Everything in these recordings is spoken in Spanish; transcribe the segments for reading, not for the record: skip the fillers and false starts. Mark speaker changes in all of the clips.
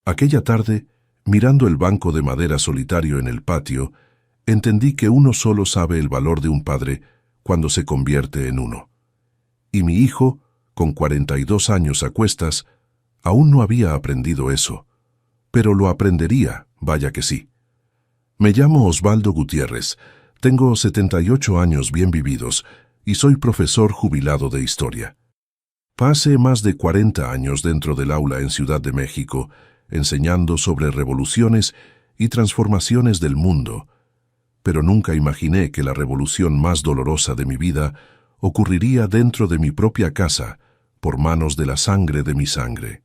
Speaker 1: Aquella tarde, mirando el banco de madera solitario en el patio, entendí que uno solo sabe el valor de un padre cuando se convierte en uno. Y mi hijo, con 42 años a cuestas, aún no había aprendido eso, pero lo aprendería, vaya que sí. Me llamo Osvaldo Gutiérrez, tengo 78 años bien vividos y soy profesor jubilado de historia. Pasé más de 40 años dentro del aula en Ciudad de México, enseñando sobre revoluciones y transformaciones del mundo, pero nunca imaginé que la revolución más dolorosa de mi vida ocurriría dentro de mi propia casa, por manos de la sangre de mi sangre.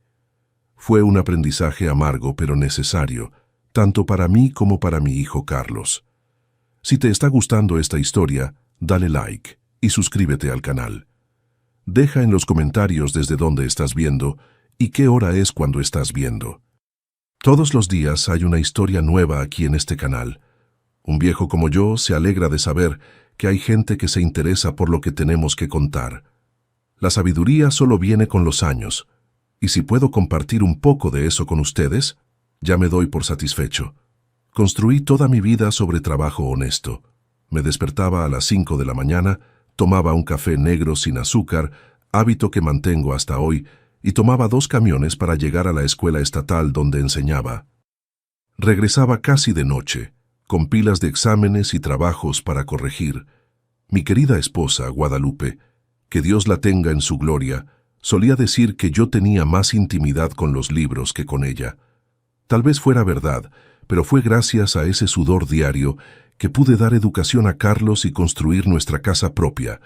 Speaker 1: Fue un aprendizaje amargo pero necesario, tanto para mí como para mi hijo Carlos. Si te está gustando esta historia, dale like y suscríbete al canal. Deja en los comentarios desde dónde estás viendo y qué hora es cuando estás viendo. Todos los días hay una historia nueva aquí en este canal. Un viejo como yo se alegra de saber que hay gente que se interesa por lo que tenemos que contar. La sabiduría solo viene con los años, y si puedo compartir un poco de eso con ustedes, ya me doy por satisfecho. Construí toda mi vida sobre trabajo honesto. Me despertaba a las 5 de la mañana, tomaba un café negro sin azúcar, hábito que mantengo hasta hoy, y tomaba 2 camiones para llegar a la escuela estatal donde enseñaba. Regresaba casi de noche, con pilas de exámenes y trabajos para corregir. Mi querida esposa, Guadalupe, que Dios la tenga en su gloria, solía decir que yo tenía más intimidad con los libros que con ella. Tal vez fuera verdad, pero fue gracias a ese sudor diario que pude dar educación a Carlos y construir nuestra casa propia,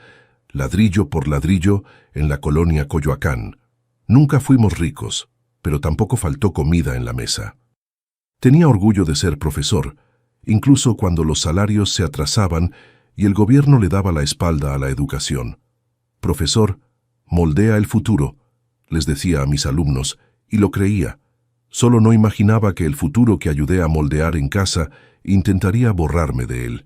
Speaker 1: ladrillo por ladrillo, en la colonia Coyoacán. Nunca fuimos ricos, pero tampoco faltó comida en la mesa. Tenía orgullo de ser profesor, incluso cuando los salarios se atrasaban y el gobierno le daba la espalda a la educación. Profesor, moldea el futuro, les decía a mis alumnos, y lo creía. Solo no imaginaba que el futuro que ayudé a moldear en casa intentaría borrarme de él.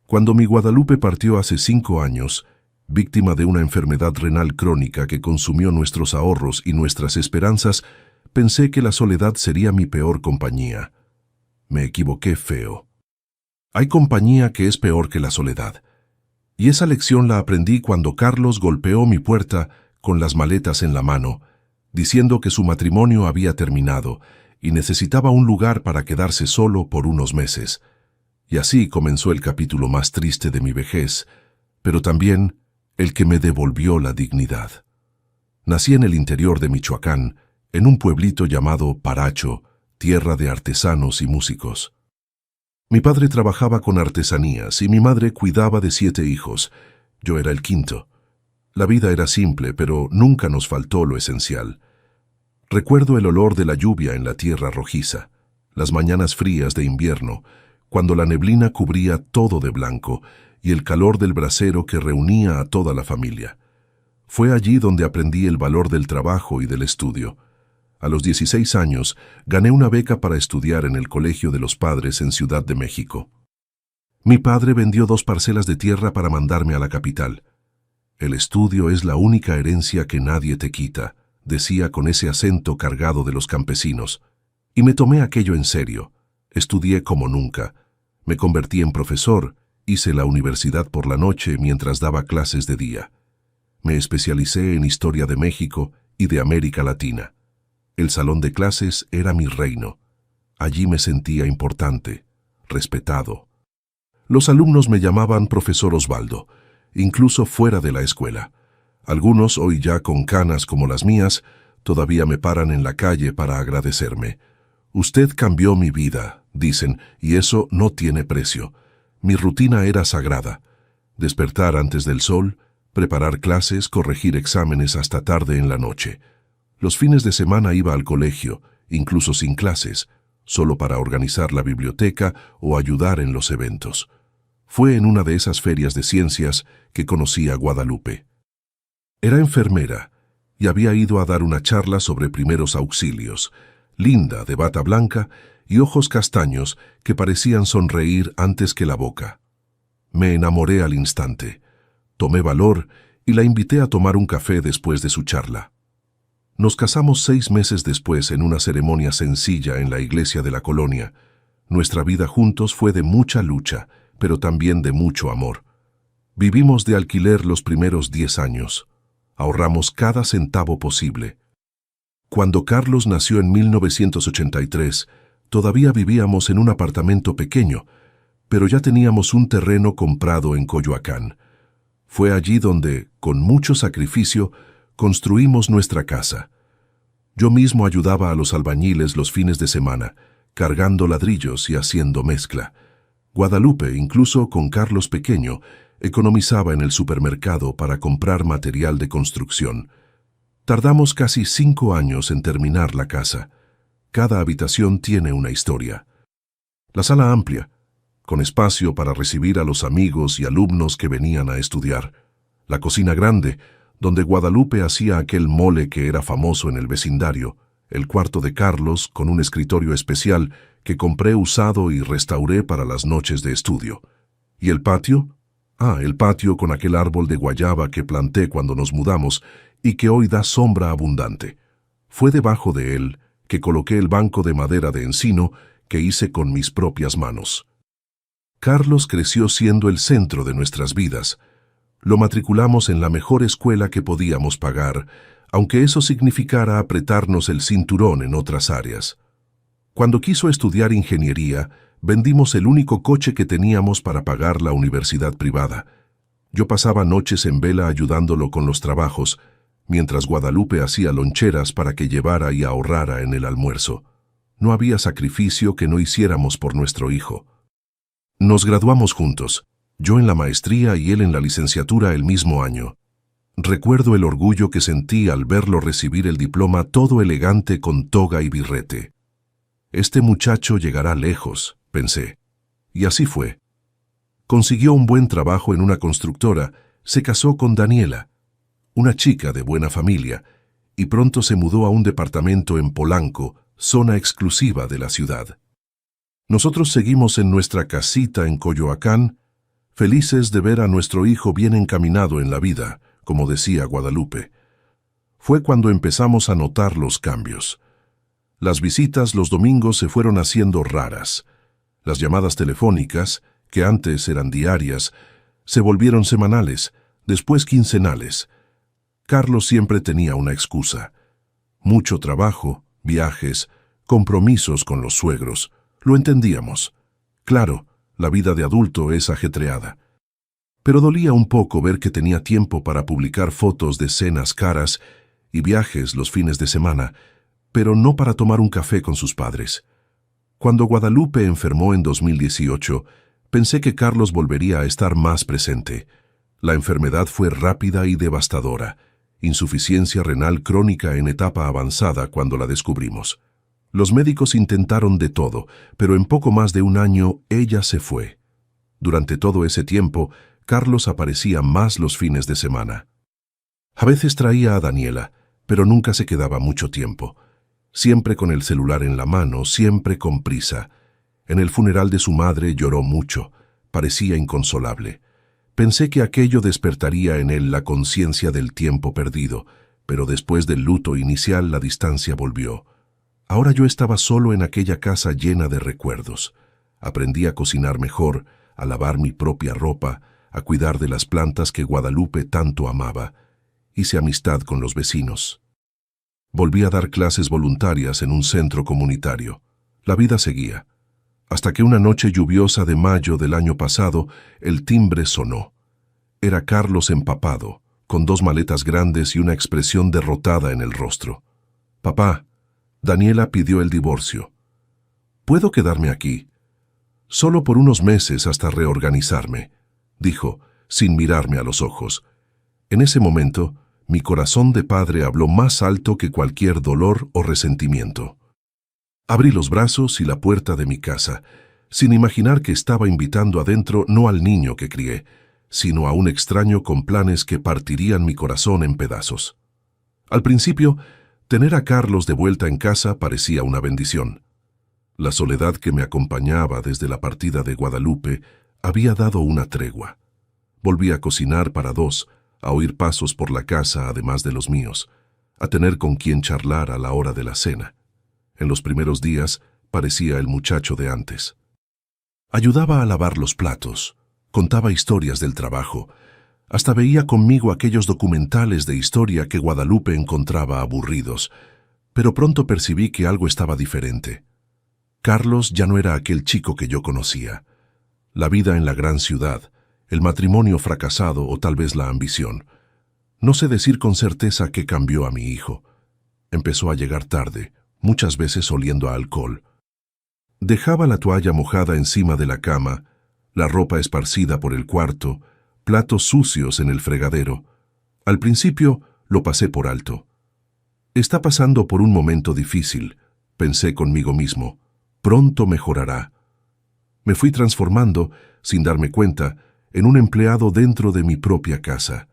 Speaker 1: Cuando mi Guadalupe partió hace 5 años, víctima de una enfermedad renal crónica que consumió nuestros ahorros y nuestras esperanzas, pensé que la soledad sería mi peor compañía. Me equivoqué feo. Hay compañía que es peor que la soledad. Y esa lección la aprendí cuando Carlos golpeó mi puerta con las maletas en la mano, diciendo que su matrimonio había terminado y necesitaba un lugar para quedarse solo por unos meses. Y así comenzó el capítulo más triste de mi vejez, pero también el que me devolvió la dignidad. Nací en el interior de Michoacán, en un pueblito llamado Paracho, tierra de artesanos y músicos. Mi padre trabajaba con artesanías y mi madre cuidaba de 7 hijos. Yo era el quinto. La vida era simple, pero nunca nos faltó lo esencial. Recuerdo el olor de la lluvia en la tierra rojiza, las mañanas frías de invierno, cuando la neblina cubría todo de blanco, y el calor del brasero que reunía a toda la familia. Fue allí donde aprendí el valor del trabajo y del estudio. A los 16 años, gané una beca para estudiar en el Colegio de los Padres en Ciudad de México. Mi padre vendió 2 parcelas de tierra para mandarme a la capital. El estudio es la única herencia que nadie te quita, decía con ese acento cargado de los campesinos. Y me tomé aquello en serio. Estudié como nunca. Me convertí en profesor. Hice la universidad por la noche mientras daba clases de día. Me especialicé en historia de México y de América Latina. El salón de clases era mi reino. Allí me sentía importante, respetado. Los alumnos me llamaban profesor Osvaldo, incluso fuera de la escuela. Algunos, hoy ya con canas como las mías, todavía me paran en la calle para agradecerme. Usted cambió mi vida, dicen, y eso no tiene precio. Mi rutina era sagrada. Despertar antes del sol, preparar clases, corregir exámenes hasta tarde en la noche. Los fines de semana iba al colegio, incluso sin clases, solo para organizar la biblioteca o ayudar en los eventos. Fue en una de esas ferias de ciencias que conocí a Guadalupe. Era enfermera y había ido a dar una charla sobre primeros auxilios, linda, de bata blanca y ojos castaños que parecían sonreír antes que la boca. Me enamoré al instante. Tomé valor y la invité a tomar un café después de su charla. Nos casamos 6 meses después en una ceremonia sencilla en la iglesia de la colonia. Nuestra vida juntos fue de mucha lucha, pero también de mucho amor. Vivimos de alquiler los primeros 10 años. Ahorramos cada centavo posible. Cuando Carlos nació en 1983, todavía vivíamos en un apartamento pequeño, pero ya teníamos un terreno comprado en Coyoacán. Fue allí donde, con mucho sacrificio, construimos nuestra casa. Yo mismo ayudaba a los albañiles los fines de semana, cargando ladrillos y haciendo mezcla. Guadalupe, incluso con Carlos pequeño, economizaba en el supermercado para comprar material de construcción. Tardamos casi 5 años en terminar la casa. Cada habitación tiene una historia. La sala amplia, con espacio para recibir a los amigos y alumnos que venían a estudiar. La cocina grande, donde Guadalupe hacía aquel mole que era famoso en el vecindario. El cuarto de Carlos, con un escritorio especial que compré usado y restauré para las noches de estudio. ¿Y el patio? El patio con aquel árbol de guayaba que planté cuando nos mudamos y que hoy da sombra abundante. Fue debajo de él que coloqué el banco de madera de encino que hice con mis propias manos. Carlos creció siendo el centro de nuestras vidas. Lo matriculamos en la mejor escuela que podíamos pagar, aunque eso significara apretarnos el cinturón en otras áreas. Cuando quiso estudiar ingeniería, vendimos el único coche que teníamos para pagar la universidad privada. Yo pasaba noches en vela ayudándolo con los trabajos, mientras Guadalupe hacía loncheras para que llevara y ahorrara en el almuerzo. No había sacrificio que no hiciéramos por nuestro hijo. Nos graduamos juntos, yo en la maestría y él en la licenciatura el mismo año. Recuerdo el orgullo que sentí al verlo recibir el diploma todo elegante con toga y birrete. Este muchacho llegará lejos, pensé. Y así fue. Consiguió un buen trabajo en una constructora, se casó con Daniela, una chica de buena familia, y pronto se mudó a un departamento en Polanco, zona exclusiva de la ciudad. Nosotros seguimos en nuestra casita en Coyoacán, felices de ver a nuestro hijo bien encaminado en la vida, como decía Guadalupe. Fue cuando empezamos a notar los cambios. Las visitas los domingos se fueron haciendo raras. Las llamadas telefónicas, que antes eran diarias, se volvieron semanales, después quincenales. Carlos siempre tenía una excusa. Mucho trabajo, viajes, compromisos con los suegros. Lo entendíamos. Claro, la vida de adulto es ajetreada. Pero dolía un poco ver que tenía tiempo para publicar fotos de cenas caras y viajes los fines de semana, pero no para tomar un café con sus padres. Cuando Guadalupe enfermó en 2018, pensé que Carlos volvería a estar más presente. La enfermedad fue rápida y devastadora. Insuficiencia renal crónica en etapa avanzada cuando la descubrimos. Los médicos intentaron de todo, pero en poco más de un año ella se fue. Durante todo ese tiempo, Carlos aparecía más los fines de semana. A veces traía a Daniela, pero nunca se quedaba mucho tiempo. Siempre con el celular en la mano, siempre con prisa. En el funeral de su madre lloró mucho, parecía inconsolable. Pensé que aquello despertaría en él la conciencia del tiempo perdido, pero después del luto inicial la distancia volvió. Ahora yo estaba solo en aquella casa llena de recuerdos. Aprendí a cocinar mejor, a lavar mi propia ropa, a cuidar de las plantas que Guadalupe tanto amaba. Hice amistad con los vecinos. Volví a dar clases voluntarias en un centro comunitario. La vida seguía. Hasta que una noche lluviosa de mayo del año pasado, el timbre sonó. Era Carlos empapado, con 2 maletas grandes y una expresión derrotada en el rostro. «Papá, Daniela pidió el divorcio. ¿Puedo quedarme aquí? Solo por unos meses hasta reorganizarme», dijo, sin mirarme a los ojos. En ese momento, mi corazón de padre habló más alto que cualquier dolor o resentimiento. Abrí los brazos y la puerta de mi casa, sin imaginar que estaba invitando adentro no al niño que crié, sino a un extraño con planes que partirían mi corazón en pedazos. Al principio, tener a Carlos de vuelta en casa parecía una bendición. La soledad que me acompañaba desde la partida de Guadalupe había dado una tregua. Volví a cocinar para 2, a oír pasos por la casa además de los míos. a tener con quien charlar a la hora de la cena. En los primeros días parecía el muchacho de antes. Ayudaba a lavar los platos, contaba historias del trabajo, hasta veía conmigo aquellos documentales de historia que Guadalupe encontraba aburridos, pero pronto percibí que algo estaba diferente. Carlos ya no era aquel chico que yo conocía. La vida en la gran ciudad, el matrimonio fracasado o tal vez la ambición. No sé decir con certeza qué cambió a mi hijo. Empezó a llegar tarde, muchas veces oliendo a alcohol. Dejaba la toalla mojada encima de la cama, la ropa esparcida por el cuarto, platos sucios en el fregadero. Al principio lo pasé por alto. Está pasando por un momento difícil, pensé conmigo mismo. Pronto mejorará. Me fui transformando, sin darme cuenta, en un empleado dentro de mi propia casa.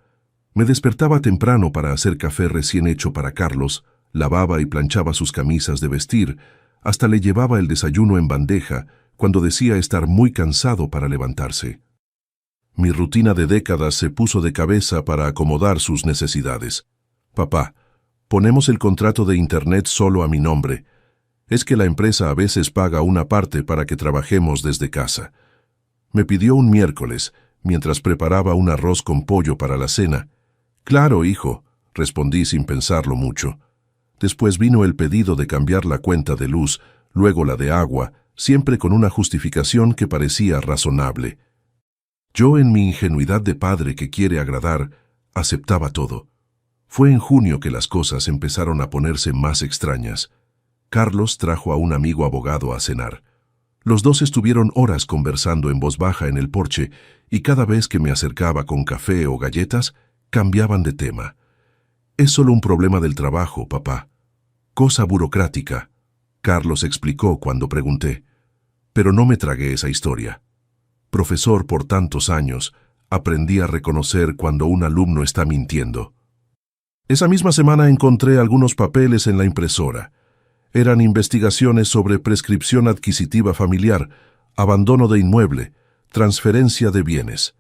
Speaker 1: Me despertaba temprano para hacer café recién hecho para Carlos, lavaba y planchaba sus camisas de vestir, hasta le llevaba el desayuno en bandeja cuando decía estar muy cansado para levantarse. Mi rutina de décadas se puso de cabeza para acomodar sus necesidades. Papá, ponemos el contrato de Internet solo a mi nombre. Es que la empresa a veces paga una parte para que trabajemos desde casa. Me pidió un miércoles, mientras preparaba un arroz con pollo para la cena. Claro, hijo, respondí sin pensarlo mucho. Después vino el pedido de cambiar la cuenta de luz, luego la de agua, siempre con una justificación que parecía razonable. Yo, en mi ingenuidad de padre que quiere agradar, aceptaba todo. Fue en junio que las cosas empezaron a ponerse más extrañas. Carlos trajo a un amigo abogado a cenar. Los dos estuvieron horas conversando en voz baja en el porche y cada vez que me acercaba con café o galletas, cambiaban de tema. Es solo un problema del trabajo, papá. Cosa burocrática, Carlos explicó cuando pregunté. Pero no me tragué esa historia. Profesor por tantos años, aprendí a reconocer cuando un alumno está mintiendo. Esa misma semana encontré algunos papeles en la impresora. Eran investigaciones sobre prescripción adquisitiva familiar, abandono de inmueble, transferencia de bienes.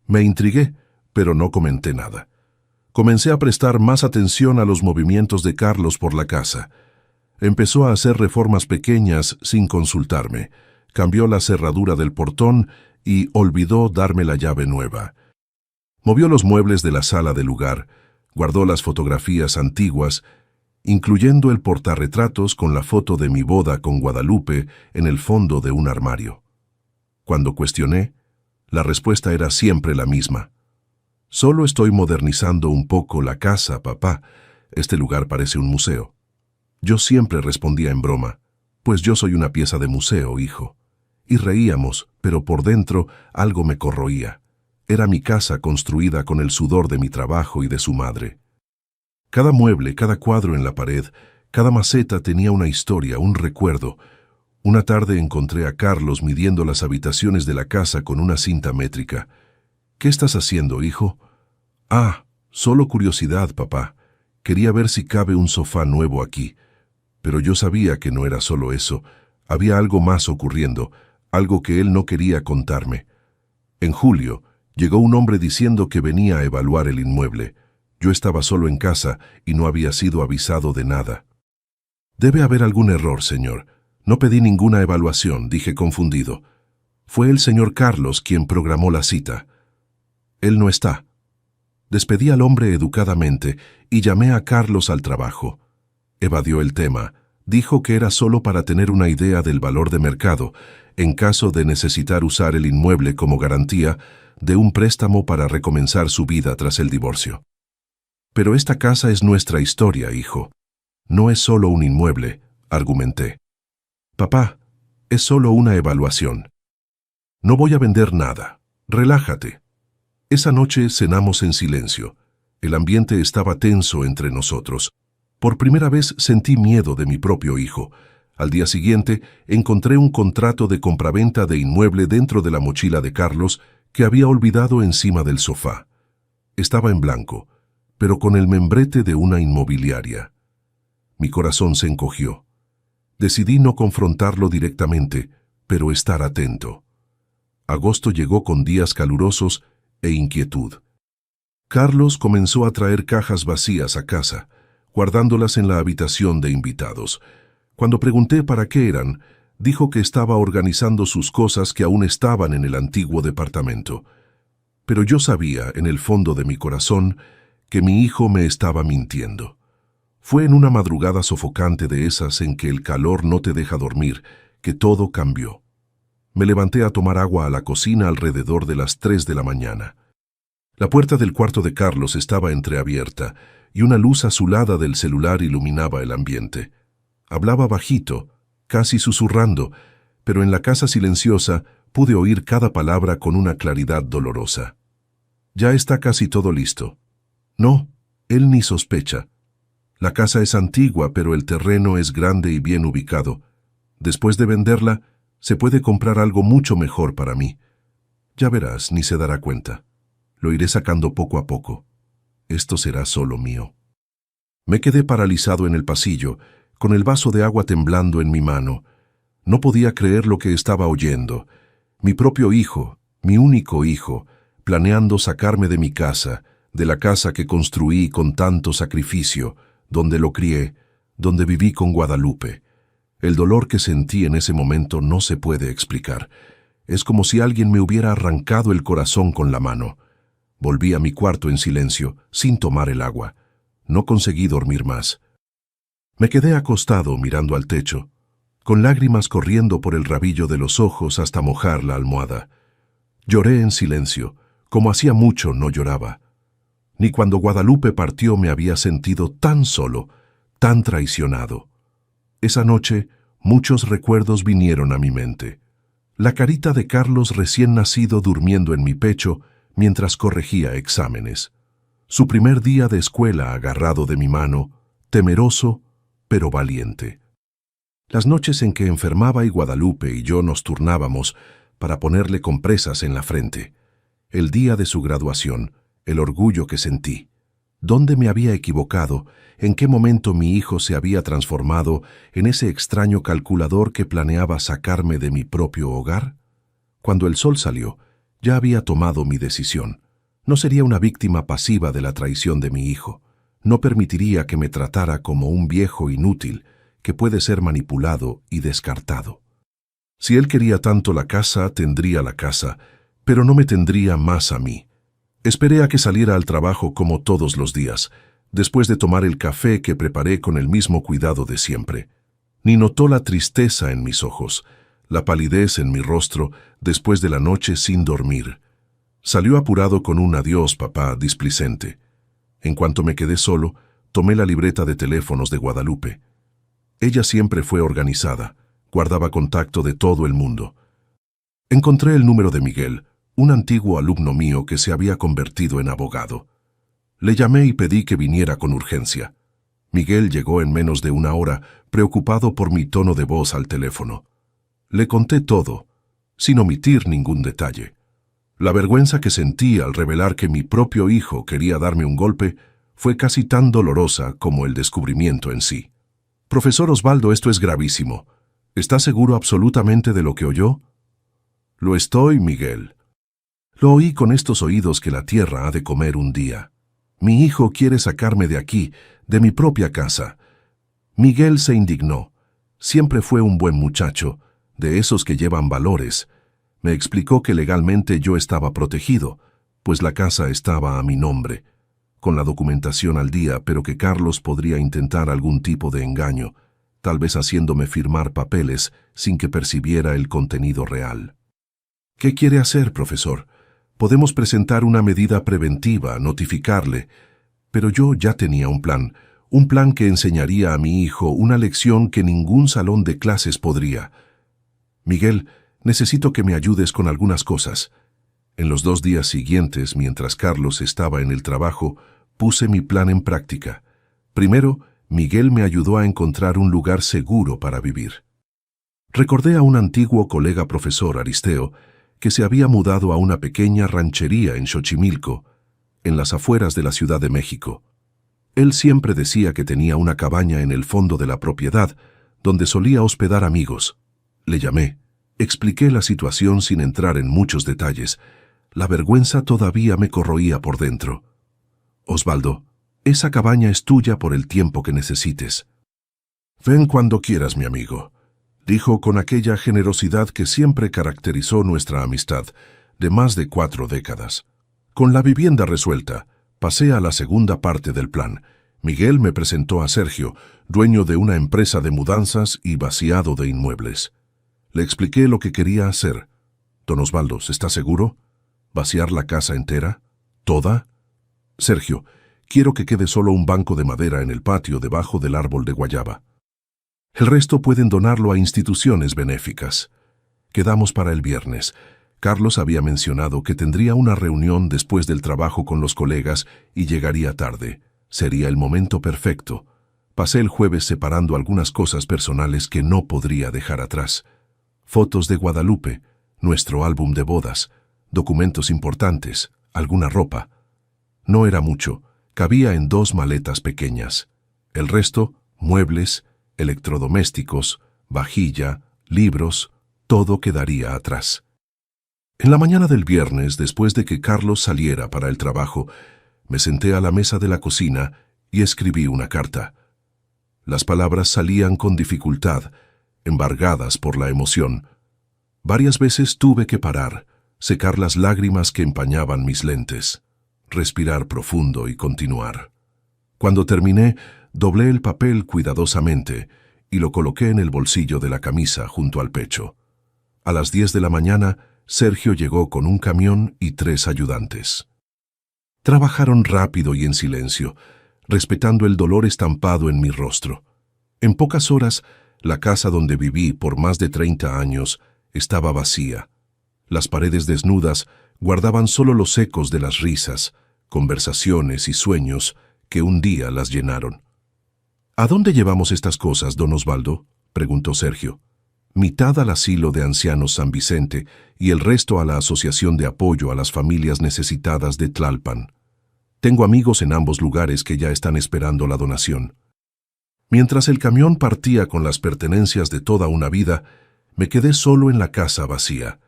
Speaker 1: Me intrigué, pero no comenté nada. Comencé a prestar más atención a los movimientos de Carlos por la casa. Empezó a hacer reformas pequeñas sin consultarme. Cambió la cerradura del portón y olvidó darme la llave nueva. Movió los muebles de la sala del lugar, guardó las fotografías antiguas, incluyendo el portarretratos con la foto de mi boda con Guadalupe en el fondo de un armario. Cuando cuestioné, la respuesta era siempre la misma. Solo estoy modernizando un poco la casa, papá. Este lugar parece un museo. Yo siempre respondía en broma, pues yo soy una pieza de museo, hijo. Y reíamos, pero por dentro algo me corroía. Era mi casa construida con el sudor de mi trabajo y de su madre. Cada mueble, cada cuadro en la pared, cada maceta tenía una historia, un recuerdo. Una tarde encontré a Carlos midiendo las habitaciones de la casa con una cinta métrica. ¿Qué estás haciendo, hijo? Ah, solo curiosidad, papá. Quería ver si cabe un sofá nuevo aquí. Pero yo sabía que no era solo eso. Había algo más ocurriendo, algo que él no quería contarme. En julio, llegó un hombre diciendo que venía a evaluar el inmueble. Yo estaba solo en casa y no había sido avisado de nada. Debe haber algún error, señor. No pedí ninguna evaluación, dije confundido. Fue el señor Carlos quien programó la cita. Él no está. Despedí al hombre educadamente y llamé a Carlos al trabajo. Evadió el tema. Dijo que era solo para tener una idea del valor de mercado, en caso de necesitar usar el inmueble como garantía de un préstamo para recomenzar su vida tras el divorcio. Pero esta casa es nuestra historia, hijo. No es solo un inmueble, argumenté. Papá, es solo una evaluación. No voy a vender nada. Relájate. Esa noche cenamos en silencio. El ambiente estaba tenso entre nosotros. Por primera vez sentí miedo de mi propio hijo. Al día siguiente encontré un contrato de compraventa de inmueble dentro de la mochila de Carlos que había olvidado encima del sofá. Estaba en blanco, pero con el membrete de una inmobiliaria. Mi corazón se encogió. Decidí no confrontarlo directamente, pero estar atento. Agosto llegó con días calurosos e inquietud. Carlos comenzó a traer cajas vacías a casa, guardándolas en la habitación de invitados. Cuando pregunté para qué eran, dijo que estaba organizando sus cosas que aún estaban en el antiguo departamento. Pero yo sabía, en el fondo de mi corazón, que mi hijo me estaba mintiendo. Fue en una madrugada sofocante de esas en que el calor no te deja dormir, que todo cambió. Me levanté a tomar agua a la cocina alrededor de las 3 de la mañana. La puerta del cuarto de Carlos estaba entreabierta y una luz azulada del celular iluminaba el ambiente. Hablaba bajito, casi susurrando, pero en la casa silenciosa pude oír cada palabra con una claridad dolorosa. Ya está casi todo listo. No, él ni sospecha. La casa es antigua, pero el terreno es grande y bien ubicado. Después de venderla, se puede comprar algo mucho mejor para mí. Ya verás, ni se dará cuenta. Lo iré sacando poco a poco. Esto será solo mío. Me quedé paralizado en el pasillo, con el vaso de agua temblando en mi mano. No podía creer lo que estaba oyendo. Mi propio hijo, mi único hijo, planeando sacarme de mi casa, de la casa que construí con tanto sacrificio, donde lo crié, donde viví con Guadalupe. El dolor que sentí en ese momento no se puede explicar. Es como si alguien me hubiera arrancado el corazón con la mano. Volví a mi cuarto en silencio, sin tomar el agua. No conseguí dormir más. Me quedé acostado mirando al techo, con lágrimas corriendo por el rabillo de los ojos hasta mojar la almohada. Lloré en silencio, como hacía mucho no lloraba. Ni cuando Guadalupe partió me había sentido tan solo, tan traicionado. Esa noche, muchos recuerdos vinieron a mi mente. La carita de Carlos recién nacido durmiendo en mi pecho mientras corregía exámenes. Su primer día de escuela agarrado de mi mano, temeroso, pero valiente. Las noches en que enfermaba y Guadalupe y yo nos turnábamos para ponerle compresas en la frente. El día de su graduación, el orgullo que sentí. ¿Dónde me había equivocado? ¿En qué momento mi hijo se había transformado en ese extraño calculador que planeaba sacarme de mi propio hogar? Cuando el sol salió, ya había tomado mi decisión. No sería una víctima pasiva de la traición de mi hijo. No permitiría que me tratara como un viejo inútil que puede ser manipulado y descartado. Si él quería tanto la casa, tendría la casa, pero no me tendría más a mí. Esperé a que saliera al trabajo como todos los días, después de tomar el café que preparé con el mismo cuidado de siempre. Ni notó la tristeza en mis ojos, la palidez en mi rostro después de la noche sin dormir. Salió apurado con un adiós, papá, displicente. En cuanto me quedé solo, tomé la libreta de teléfonos de Guadalupe. Ella siempre fue organizada, guardaba contacto de todo el mundo. Encontré el número de Miguel, un antiguo alumno mío que se había convertido en abogado. Le llamé y pedí que viniera con urgencia. Miguel llegó en menos de una hora, preocupado por mi tono de voz al teléfono. Le conté todo, sin omitir ningún detalle. La vergüenza que sentí al revelar que mi propio hijo quería darme un golpe fue casi tan dolorosa como el descubrimiento en sí. Profesor Osvaldo, esto es gravísimo. ¿Está seguro absolutamente de lo que oyó? Lo estoy, Miguel. Lo oí con estos oídos que la tierra ha de comer un día. Mi hijo quiere sacarme de aquí, de mi propia casa. Miguel se indignó. Siempre fue un buen muchacho, de esos que llevan valores. Me explicó que legalmente yo estaba protegido, pues la casa estaba a mi nombre, con la documentación al día, pero que Carlos podría intentar algún tipo de engaño, tal vez haciéndome firmar papeles sin que percibiera el contenido real. ¿Qué quiere hacer, profesor? Podemos presentar una medida preventiva, notificarle, pero yo ya tenía un plan que enseñaría a mi hijo una lección que ningún salón de clases podría. Miguel, necesito que me ayudes con algunas cosas. En los 2 días siguientes, mientras Carlos estaba en el trabajo, puse mi plan en práctica. Primero, Miguel me ayudó a encontrar un lugar seguro para vivir. Recordé a un antiguo colega profesor, Aristeo, que se había mudado a una pequeña ranchería en Xochimilco, en las afueras de la Ciudad de México. Él siempre decía que tenía una cabaña en el fondo de la propiedad, donde solía hospedar amigos. Le llamé, expliqué la situación sin entrar en muchos detalles. La vergüenza todavía me corroía por dentro. Osvaldo, Esa cabaña es tuya por el tiempo que necesites. Ven cuando quieras, mi amigo, dijo con aquella generosidad que siempre caracterizó nuestra amistad de más de 4 décadas. Con la vivienda resuelta, pasé a la segunda parte del plan. Miguel me presentó a Sergio, dueño de una empresa de mudanzas y vaciado de inmuebles. Le expliqué lo que quería hacer. Don Osvaldo, ¿está seguro? ¿Vaciar la casa entera? ¿Toda? Sergio, quiero que quede solo un banco de madera en el patio debajo del árbol de guayaba. El resto pueden donarlo a instituciones benéficas. Quedamos para el viernes. Carlos había mencionado que tendría una reunión después del trabajo con los colegas y llegaría tarde. Sería el momento perfecto. Pasé el jueves separando algunas cosas personales que no podría dejar atrás. Fotos de Guadalupe, nuestro álbum de bodas, documentos importantes, alguna ropa. No era mucho, cabía en 2 maletas pequeñas. El resto, muebles, electrodomésticos, vajilla, libros, todo quedaría atrás. En la mañana del viernes, después de que Carlos saliera para el trabajo, me senté a la mesa de la cocina y escribí una carta. Las palabras salían con dificultad, embargadas por la emoción. Varias veces tuve que parar, secar las lágrimas que empañaban mis lentes, respirar profundo y continuar. Cuando terminé, doblé el papel cuidadosamente y lo coloqué en el bolsillo de la camisa junto al pecho. A las 10 de la mañana, Sergio llegó con un camión y 3 ayudantes. Trabajaron rápido y en silencio, respetando el dolor estampado en mi rostro. En pocas horas, la casa donde viví por más de 30 años estaba vacía. Las paredes desnudas guardaban solo los ecos de las risas, conversaciones y sueños que un día las llenaron. ¿A dónde llevamos estas cosas, don Osvaldo?, preguntó Sergio. Mitad al asilo de ancianos San Vicente y el resto a la Asociación de Apoyo a las Familias Necesitadas de Tlalpan. Tengo amigos en ambos lugares que ya están esperando la donación. Mientras el camión partía con las pertenencias de toda una vida, me quedé solo en la casa vacía.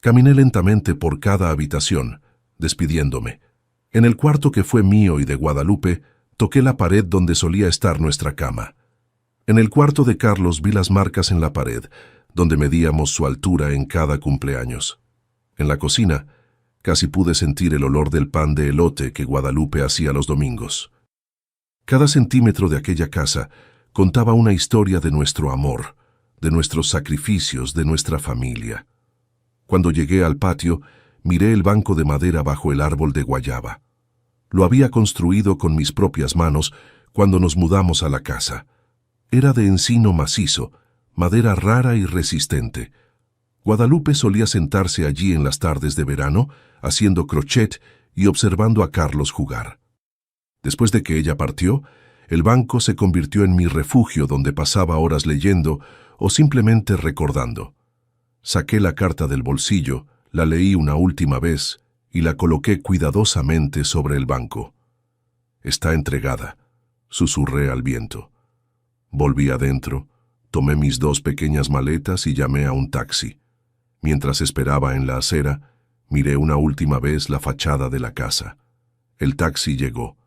Speaker 1: Caminé lentamente por cada habitación, despidiéndome. En el cuarto que fue mío y de Guadalupe, toqué la pared donde solía estar nuestra cama. En el cuarto de Carlos vi las marcas en la pared, donde medíamos su altura en cada cumpleaños. En la cocina, casi pude sentir el olor del pan de elote que Guadalupe hacía los domingos. Cada centímetro de aquella casa contaba una historia de nuestro amor, de nuestros sacrificios, de nuestra familia. Cuando llegué al patio, miré el banco de madera bajo el árbol de guayaba. Lo había construido con mis propias manos cuando nos mudamos a la casa. Era de encino macizo, madera rara y resistente. Guadalupe solía sentarse allí en las tardes de verano, haciendo crochet y observando a Carlos jugar. Después de que ella partió, el banco se convirtió en mi refugio donde pasaba horas leyendo o simplemente recordando. Saqué la carta del bolsillo, la leí una última vez y la coloqué cuidadosamente sobre el banco. Está entregada, susurré al viento. Volví adentro, tomé mis 2 pequeñas maletas y llamé a un taxi. Mientras esperaba en la acera, miré una última vez la fachada de la casa. El taxi llegó.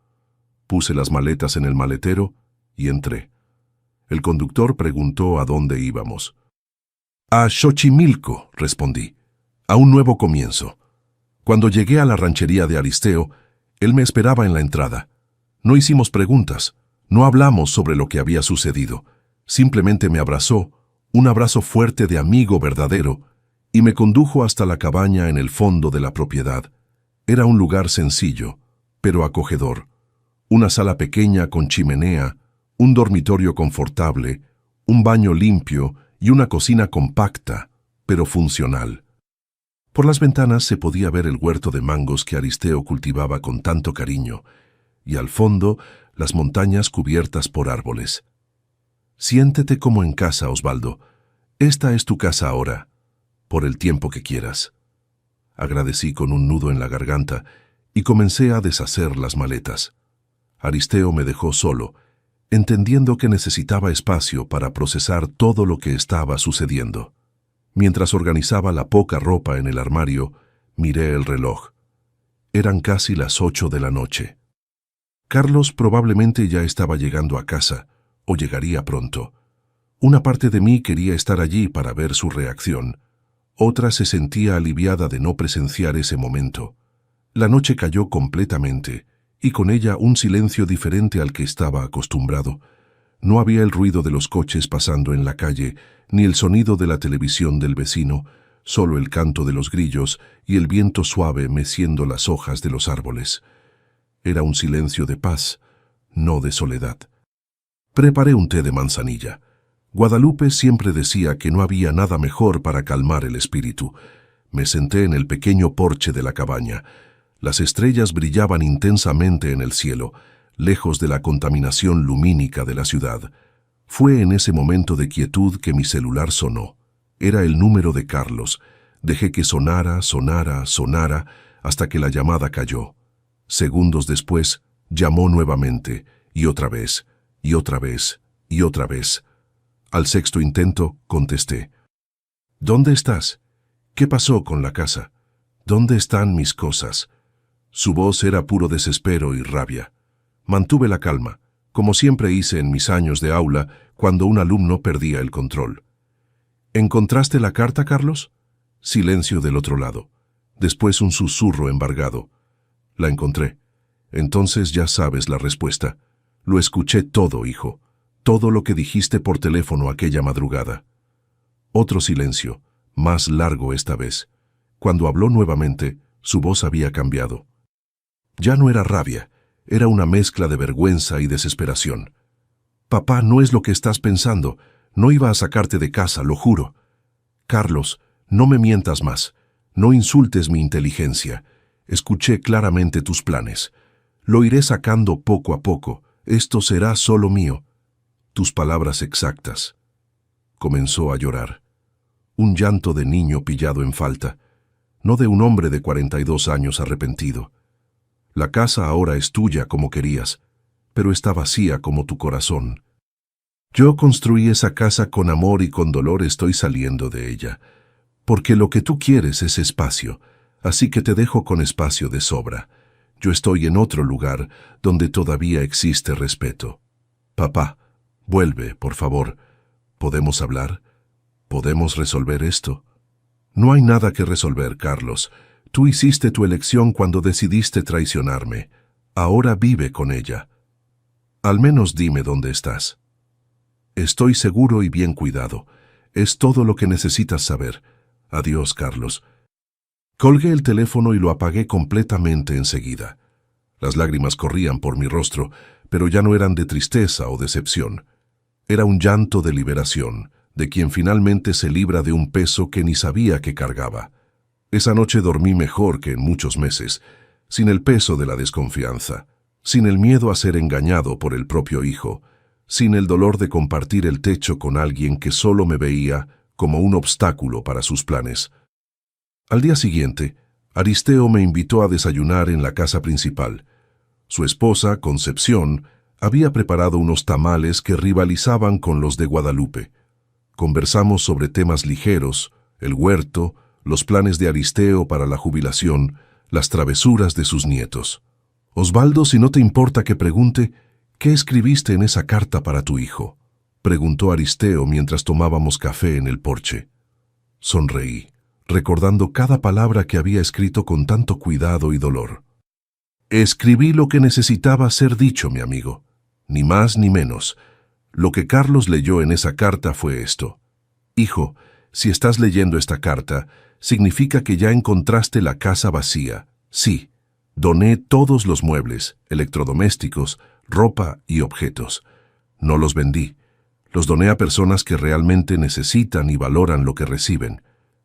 Speaker 1: Puse las maletas en el maletero y entré. El conductor preguntó a dónde íbamos. A Xochimilco, respondí. A un nuevo comienzo. Cuando llegué a la ranchería de Aristeo, él me esperaba en la entrada. No hicimos preguntas, no hablamos sobre lo que había sucedido. Simplemente me abrazó, un abrazo fuerte de amigo verdadero, y me condujo hasta la cabaña en el fondo de la propiedad. Era un lugar sencillo, pero acogedor. Una sala pequeña con chimenea, un dormitorio confortable, un baño limpio y una cocina compacta, pero funcional. Por las ventanas se podía ver el huerto de mangos que Aristeo cultivaba con tanto cariño, y al fondo las montañas cubiertas por árboles. Siéntete como en casa, Osvaldo. Esta es tu casa ahora, por el tiempo que quieras. Agradecí con un nudo en la garganta y comencé a deshacer las maletas. Aristeo me dejó solo, entendiendo que necesitaba espacio para procesar todo lo que estaba sucediendo. Mientras organizaba la poca ropa en el armario, miré el reloj. Eran casi las 8 de la noche. Carlos probablemente ya estaba llegando a casa, o llegaría pronto. Una parte de mí quería estar allí para ver su reacción. Otra se sentía aliviada de no presenciar ese momento. La noche cayó completamente, y con ella un silencio diferente al que estaba acostumbrado. No había el ruido de los coches pasando en la calle, ni el sonido de la televisión del vecino, solo el canto de los grillos y el viento suave meciendo las hojas de los árboles. Era un silencio de paz, no de soledad. Preparé un té de manzanilla. Guadalupe siempre decía que no había nada mejor para calmar el espíritu. Me senté en el pequeño porche de la cabaña. Las estrellas brillaban intensamente en el cielo, lejos de la contaminación lumínica de la ciudad. Fue en ese momento de quietud que mi celular sonó. Era el número de Carlos. Dejé que sonara, sonara, sonara, hasta que la llamada cayó. Segundos después, llamó nuevamente, y otra vez, y otra vez, y otra vez. Al sexto intento, contesté. ¿Dónde estás? ¿Qué pasó con la casa? ¿Dónde están mis cosas? Su voz era puro desespero y rabia. Mantuve la calma, como siempre hice en mis años de aula cuando un alumno perdía el control. ¿Encontraste la carta, Carlos? Silencio del otro lado. Después un susurro embargado. La encontré. Entonces ya sabes la respuesta. Lo escuché todo, hijo. Todo lo que dijiste por teléfono aquella madrugada. Otro silencio, más largo esta vez. Cuando habló nuevamente, su voz había cambiado. Ya no era rabia, era una mezcla de vergüenza y desesperación. Papá, no es lo que estás pensando. No iba a sacarte de casa, lo juro. Carlos, no me mientas más. No insultes mi inteligencia. Escuché claramente tus planes. Lo iré sacando poco a poco. Esto será solo mío. Tus palabras exactas. Comenzó a llorar. Un llanto de niño pillado en falta, no de un hombre de 42 años arrepentido. La casa ahora es tuya como querías, pero está vacía como tu corazón. Yo construí esa casa con amor y con dolor estoy saliendo de ella, porque lo que tú quieres es espacio, así que te dejo con espacio de sobra. Yo estoy en otro lugar donde todavía existe respeto. Papá, vuelve, por favor. ¿Podemos hablar? ¿Podemos resolver esto? No hay nada que resolver, Carlos. Tú hiciste tu elección cuando decidiste traicionarme. Ahora vive con ella. Al menos dime dónde estás. Estoy seguro y bien cuidado. Es todo lo que necesitas saber. Adiós, Carlos. Colgué el teléfono y lo apagué completamente enseguida. Las lágrimas corrían por mi rostro, pero ya no eran de tristeza o decepción. Era un llanto de liberación, de quien finalmente se libra de un peso que ni sabía que cargaba. Esa noche dormí mejor que en muchos meses, sin el peso de la desconfianza, sin el miedo a ser engañado por el propio hijo, sin el dolor de compartir el techo con alguien que solo me veía como un obstáculo para sus planes. Al día siguiente, Aristeo me invitó a desayunar en la casa principal. Su esposa, Concepción, había preparado unos tamales que rivalizaban con los de Guadalupe. Conversamos sobre temas ligeros, el huerto, los planes de Aristeo para la jubilación, las travesuras de sus nietos. Osvaldo, si no te importa que pregunte, ¿qué escribiste en esa carta para tu hijo?, preguntó Aristeo mientras tomábamos café en el porche. Sonreí, recordando cada palabra que había escrito con tanto cuidado y dolor. Escribí lo que necesitaba ser dicho, mi amigo. Ni más ni menos. Lo que Carlos leyó en esa carta fue esto. Hijo, si estás leyendo esta carta, significa que ya encontraste la casa vacía. Sí, doné todos los muebles, electrodomésticos, ropa y objetos. No los vendí. Los doné a personas que realmente necesitan y valoran lo que reciben.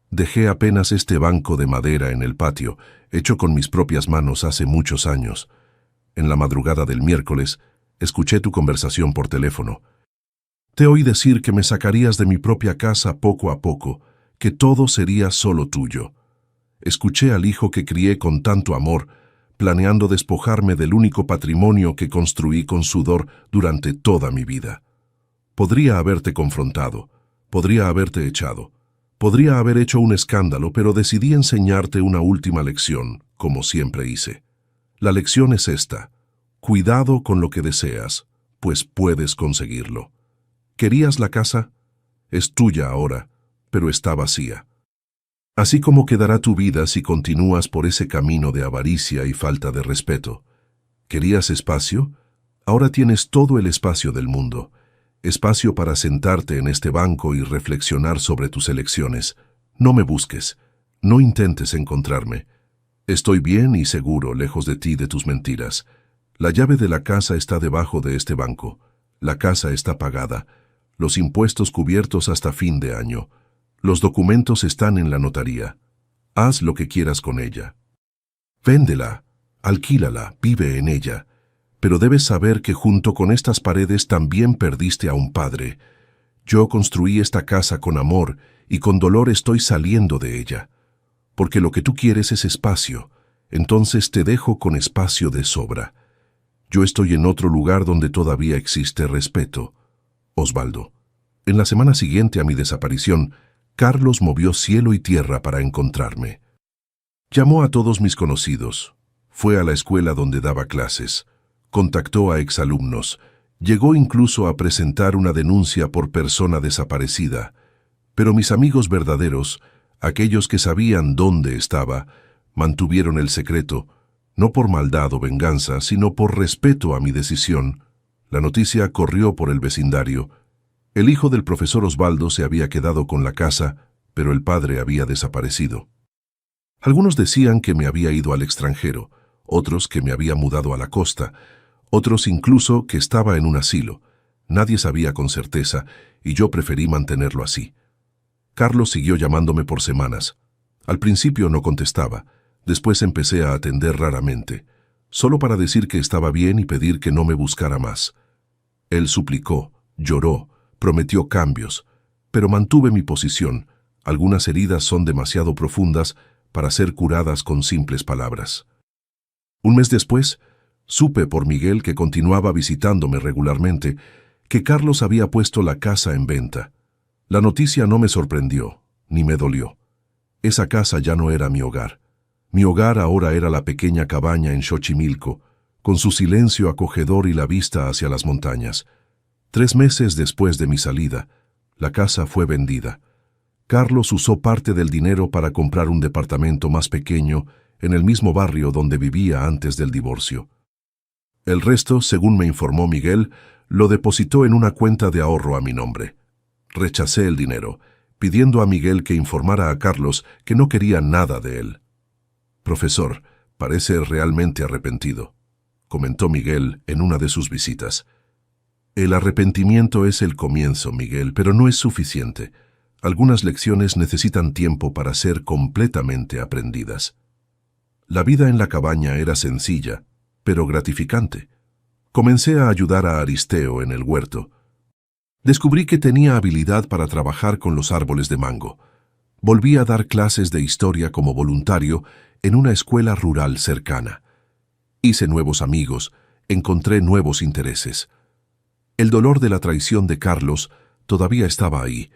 Speaker 1: Dejé apenas este banco de madera en el patio, hecho con mis propias manos hace muchos años. En la madrugada del miércoles, escuché tu conversación por teléfono. Te oí decir que me sacarías de mi propia casa poco a poco, que todo sería solo tuyo. Escuché al hijo que crié con tanto amor, planeando despojarme del único patrimonio que construí con sudor durante toda mi vida. Podría haberte confrontado, podría haberte echado, podría haber hecho un escándalo, pero decidí enseñarte una última lección, como siempre hice. La lección es esta: Cuidado con lo que deseas, pues puedes conseguirlo. ¿Querías la casa? Es tuya ahora, pero está vacía. Así como quedará tu vida si continúas por ese camino de avaricia y falta de respeto. ¿Querías espacio? Ahora tienes todo el espacio del mundo. Espacio para sentarte en este banco y reflexionar sobre tus elecciones. No me busques. No intentes encontrarme. Estoy bien y seguro lejos de ti, de tus mentiras. La llave de la casa está debajo de este banco. La casa está pagada. Los impuestos cubiertos hasta fin de año. Los documentos están en la notaría. Haz lo que quieras con ella. Véndela, alquílala, vive en ella. Pero debes saber que junto con estas paredes también perdiste a un padre. Yo construí esta casa con amor y con dolor estoy saliendo de ella. Porque lo que tú quieres es espacio, entonces te dejo con espacio de sobra. Yo estoy en otro lugar donde todavía existe respeto. Osvaldo. En la semana siguiente a mi desaparición, Carlos movió cielo y tierra para encontrarme. Llamó a todos mis conocidos, fue a la escuela donde daba clases, contactó a exalumnos, llegó incluso a presentar una denuncia por persona desaparecida, pero mis amigos verdaderos, aquellos que sabían dónde estaba, mantuvieron el secreto, no por maldad o venganza, sino por respeto a mi decisión. La noticia corrió por el vecindario. El hijo del profesor Osvaldo se había quedado con la casa, pero el padre había desaparecido. Algunos decían que me había ido al extranjero, otros que me había mudado a la costa, otros incluso que estaba en un asilo. Nadie sabía con certeza, y yo preferí mantenerlo así. Carlos siguió llamándome por semanas. Al principio no contestaba, después empecé a atender raramente, solo para decir que estaba bien y pedir que no me buscara más. Él suplicó, lloró, prometió cambios, pero mantuve mi posición. Algunas heridas son demasiado profundas para ser curadas con simples palabras. Un mes después, supe por Miguel, que continuaba visitándome regularmente, que Carlos había puesto la casa en venta. La noticia no me sorprendió, ni me dolió. Esa casa ya no era mi hogar. Mi hogar ahora era la pequeña cabaña en Xochimilco, con su silencio acogedor y la vista hacia las montañas. 3 meses después de mi salida, la casa fue vendida. Carlos usó parte del dinero para comprar un departamento más pequeño en el mismo barrio donde vivía antes del divorcio. El resto, según me informó Miguel, lo depositó en una cuenta de ahorro a mi nombre. Rechacé el dinero, pidiendo a Miguel que informara a Carlos que no quería nada de él. «Profesor, parece realmente arrepentido», comentó Miguel en una de sus visitas. «El arrepentimiento es el comienzo, Miguel, pero no es suficiente. Algunas lecciones necesitan tiempo para ser completamente aprendidas». La vida en la cabaña era sencilla, pero gratificante. Comencé a ayudar a Aristeo en el huerto. Descubrí que tenía habilidad para trabajar con los árboles de mango. Volví a dar clases de historia como voluntario en una escuela rural cercana. Hice nuevos amigos, encontré nuevos intereses. El dolor de la traición de Carlos todavía estaba ahí,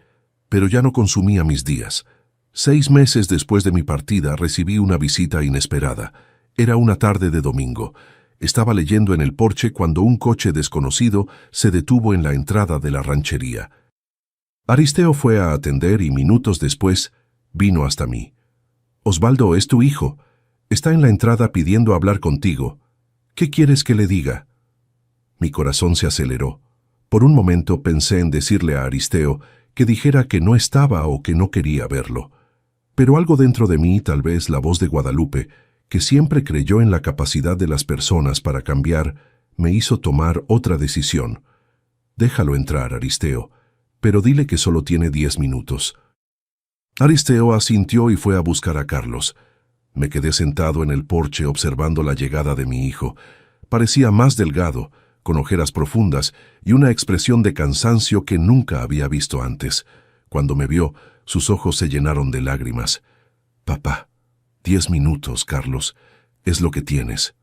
Speaker 1: pero ya no consumía mis días. 6 meses después de mi partida recibí una visita inesperada. Era una tarde de domingo. Estaba leyendo en el porche cuando un coche desconocido se detuvo en la entrada de la ranchería. Aristeo fue a atender y minutos después vino hasta mí. «Osvaldo, es tu hijo. Está en la entrada pidiendo hablar contigo. ¿Qué quieres que le diga?» Mi corazón se aceleró. Por un momento pensé en decirle a Aristeo que dijera que no estaba o que no quería verlo. Pero algo dentro de mí, tal vez la voz de Guadalupe, que siempre creyó en la capacidad de las personas para cambiar, me hizo tomar otra decisión. «Déjalo entrar, Aristeo, pero dile que solo tiene 10 minutos». Aristeo asintió y fue a buscar a Carlos. Me quedé sentado en el porche observando la llegada de mi hijo. Parecía más delgado, con ojeras profundas y una expresión de cansancio que nunca había visto antes. Cuando me vio, sus ojos se llenaron de lágrimas. «Papá, 10 minutos, Carlos, es lo que tienes».